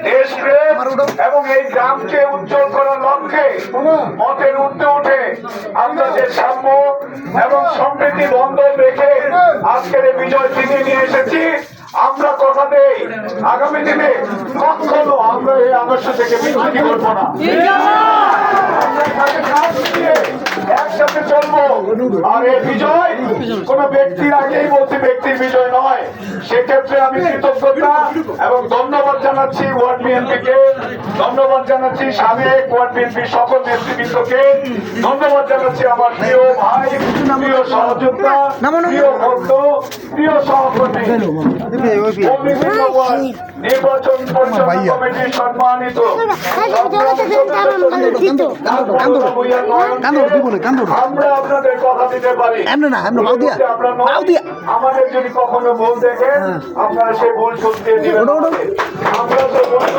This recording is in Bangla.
দেশপ্রেম এবং এই গ্রামকে উজ্জ্বল করার লক্ষ্যে মতের ঊর্ধ্বে উঠে আমরা যে সাম্য এবং সম্প্রীতি বন্ধন রেখে আজকের এই বিজয় ছিনিয়ে নিয়ে এসেছি। আমরা কথা দেই আগামী দিনে কখনো আমরা এই আদর্শ থেকে বিচ্যুতি করবো না, একসাথে চলবো। আর এই বিজয় কোন ব্যক্তির আগেই বলছি, ব্যক্তির বিজয় নয়। সেক্ষেত্রে আমি কৃতজ্ঞতা এবং ধন্যবাদ জানাচ্ছি ওয়ার্ড বিএনপিকে, ধন্যবাদ জানাচ্ছি সাবেক ওয়ার্ড বিএনপির সকল নেতৃবৃন্দকে, ধন্যবাদ জানাচ্ছি আমার প্রিয় ভাই, প্রিয় সহযোদ্ধা, প্রিয় বন্ধু, প্রিয় সহকর্মী, বিভিন্ন ওয়ার্ড নির্বাচন পরিচালনা কমিটির সম্মানিত আমরা আপনাদের কথা দিতে পারি। আমাদের যদি কখনো ভুল দেখেন আপনারা সেই ভুল শুনতে দিবেন।